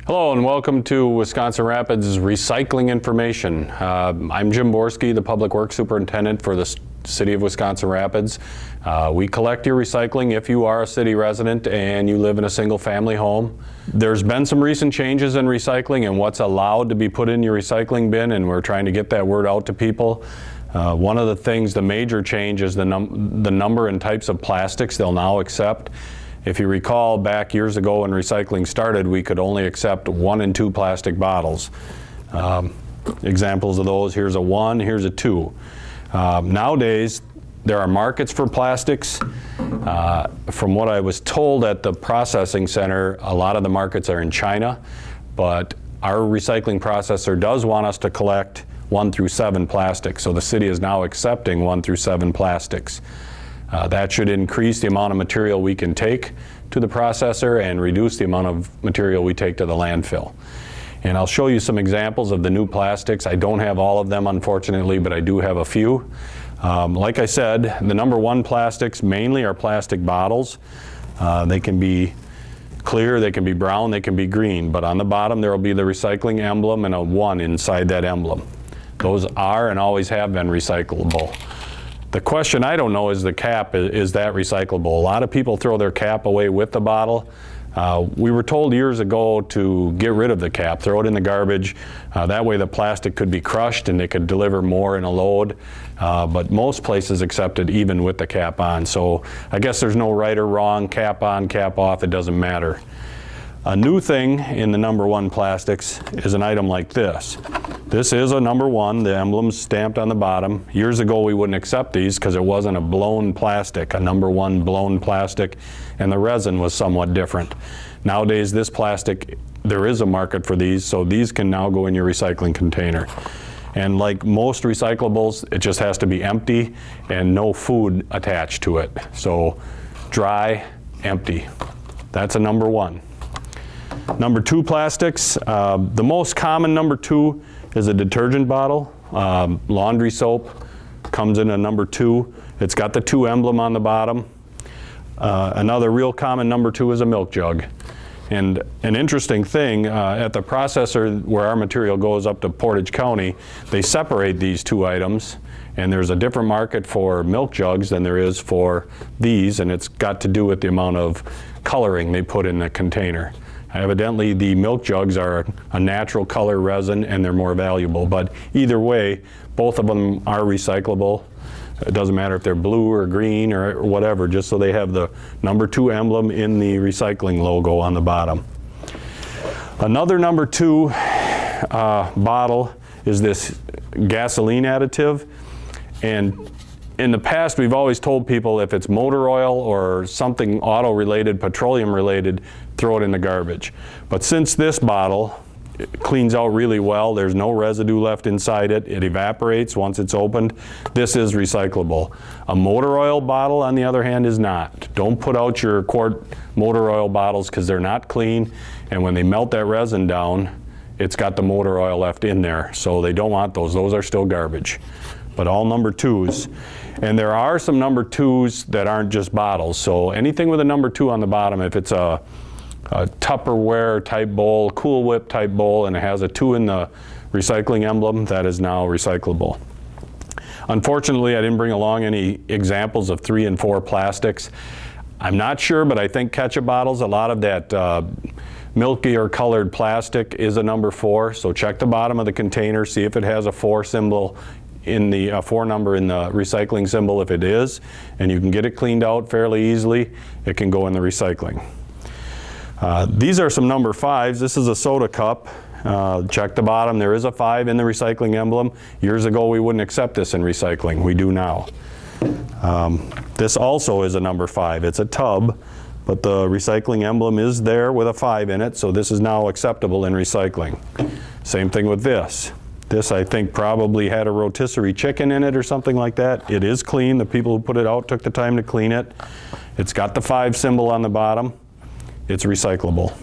Hello and welcome to Wisconsin Rapids Recycling Information. I'm Jim Borski, the Public Works Superintendent for the City of Wisconsin Rapids. We collect your recycling if you are a city resident and you live in a single family home. There's been some recent changes in recycling and what's allowed to be put in your recycling bin, and we're trying to get that word out to people. One of the things, the major change is the number and types of plastics they'll now accept. If you recall, back years ago when recycling started, we could only accept 1 and 2 plastic bottles. Examples of those, here's a 1, here's a 2. Nowadays, there are markets for plastics. From what I was told at the processing center, a lot of the markets are in China, but our recycling processor does want us to collect 1 through 7 plastics, so the city is now accepting 1 through 7 plastics. That should increase the amount of material we can take to the processor and reduce the amount of material we take to the landfill. And I'll show you some examples of the new plastics. I don't have all of them, unfortunately, but I do have a few. Like I said, the number 1 plastics mainly are plastic bottles. They can be clear, they can be brown, they can be green, but on the bottom there will be the recycling emblem and a 1 inside that emblem. Those are and always have been recyclable. The question I don't know is the cap, is that recyclable? A lot of people throw their cap away with the bottle. We were told years ago to get rid of the cap, throw it in the garbage. That way the plastic could be crushed and they could deliver more in a load. But most places accept it even with the cap on. So I guess there's no right or wrong, cap on, cap off, it doesn't matter. A new thing in the number 1 plastics is an item like this. This is a number 1, the emblem's stamped on the bottom. Years ago we wouldn't accept these because it wasn't a blown plastic, a number 1 blown plastic, and the resin was somewhat different. Nowadays this plastic, there is a market for these, so these can now go in your recycling container. And like most recyclables, it just has to be empty and no food attached to it. So dry, empty. That's a number 1. Number 2 plastics, the most common number 2 is a detergent bottle. Laundry soap comes in a number 2. It's got the 2 emblem on the bottom. Another real common number 2 is a milk jug. And an interesting thing, at the processor where our material goes up to Portage County, they separate these 2 items, and there's a different market for milk jugs than there is for these, and it's got to do with the amount of coloring they put in the container. Evidently the milk jugs are a natural color resin and they're more valuable, but either way both of them are recyclable. It doesn't matter if they're blue or green or whatever, just so they have the number 2 emblem in the recycling logo on the bottom. Another number 2 bottle is this gasoline additive, and in the past we've always told people if it's motor oil or something auto related, petroleum related, throw it in the garbage. But since this bottle cleans out really well, there's no residue left inside it, it evaporates once it's opened, this is recyclable. A motor oil bottle, on the other hand, is not. Don't put out your quart motor oil bottles because they're not clean, and when they melt that resin down, it's got the motor oil left in there, so they don't want those. Those are still garbage. But all number 2s. And there are some number 2s that aren't just bottles. So anything with a number 2 on the bottom, if it's a Tupperware type bowl, Cool Whip type bowl, and it has a 2 in the recycling emblem, that is now recyclable. Unfortunately, I didn't bring along any examples of 3 and 4 plastics. I'm not sure, but I think ketchup bottles, a lot of that milky or colored plastic is a number 4. So check the bottom of the container, see if it has a 4 symbol in the 4 number in the recycling symbol. If it is, and you can get it cleaned out fairly easily, it can go in the recycling. These are some number 5s. This is a soda cup. Check the bottom, there is a 5 in the recycling emblem. Years ago we wouldn't accept this in recycling, we do now. This also is a number 5. It's a tub, but the recycling emblem is there with a 5 in it, so this is now acceptable in recycling. Same thing with this. This, I think, probably had a rotisserie chicken in it or something like that. It is clean. The people who put it out took the time to clean it. It's got the 5 symbol on the bottom. It's recyclable.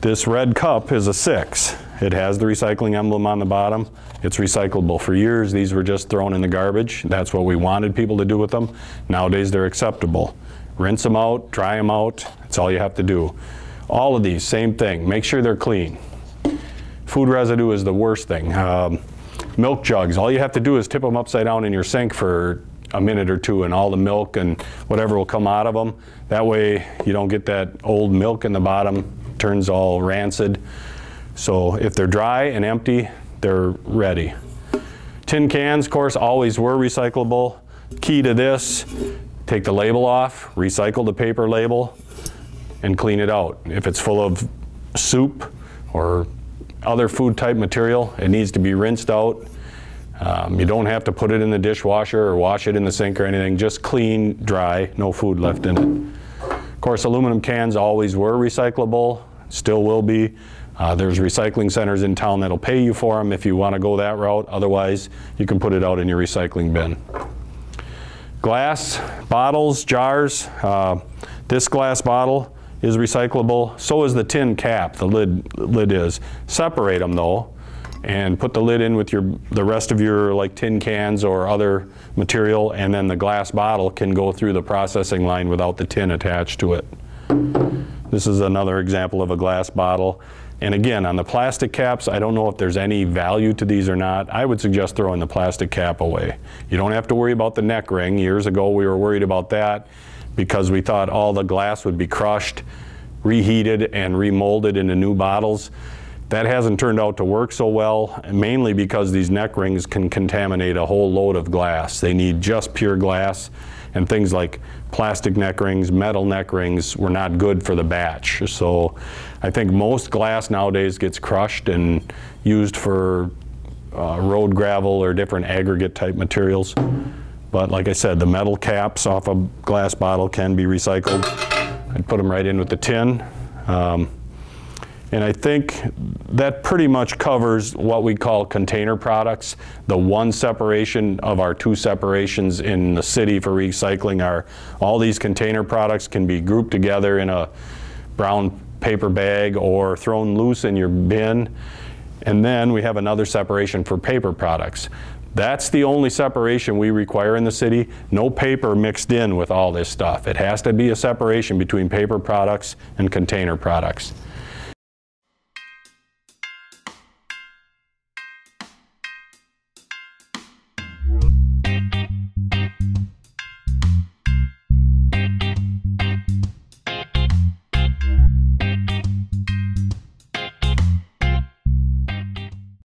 This red cup is a 6. It has the recycling emblem on the bottom. It's recyclable. For years, these were just thrown in the garbage. That's what we wanted people to do with them. Nowadays, they're acceptable. Rinse them out, dry them out. That's all you have to do. All of these, same thing. Make sure they're clean. Food residue is the worst thing. Milk jugs, all you have to do is tip them upside down in your sink for a minute or two, and all the milk and whatever will come out of them. That way you don't get that old milk in the bottom, turns all rancid. So if they're dry and empty, they're ready. Tin cans, of course, always were recyclable. Key to this, take the label off, recycle the paper label, and clean it out. If it's full of soup or other food type material, it needs to be rinsed out. You don't have to put it in the dishwasher or wash it in the sink or anything, just clean, dry, no food left in it. Of course, aluminum cans always were recyclable, still will be. There's recycling centers in town that'll pay you for them if you want to go that route. Otherwise, you can put it out in your recycling bin. Glass, bottles, jars. This glass bottle is recyclable. So is the tin cap, the lid is. Separate them though, and put the lid in with the rest of your like tin cans or other material, and then the glass bottle can go through the processing line without the tin attached to it. This is another example of a glass bottle. And again, on the plastic caps, I don't know if there's any value to these or not. I would suggest throwing the plastic cap away. You don't have to worry about the neck ring. Years ago we were worried about that because we thought all the glass would be crushed, reheated, and remolded into new bottles. That hasn't turned out to work so well, mainly because these neck rings can contaminate a whole load of glass. They need just pure glass, and things like plastic neck rings, metal neck rings were not good for the batch. So I think most glass nowadays gets crushed and used for road gravel or different aggregate type materials. But like I said, the metal caps off a glass bottle can be recycled. I'd put them right in with the tin. And I think that pretty much covers what we call container products. The one separation of our two separations in the city for recycling are all these container products can be grouped together in a brown paper bag or thrown loose in your bin. And then we have another separation for paper products. That's the only separation we require in the city. No paper mixed in with all this stuff. It has to be a separation between paper products and container products.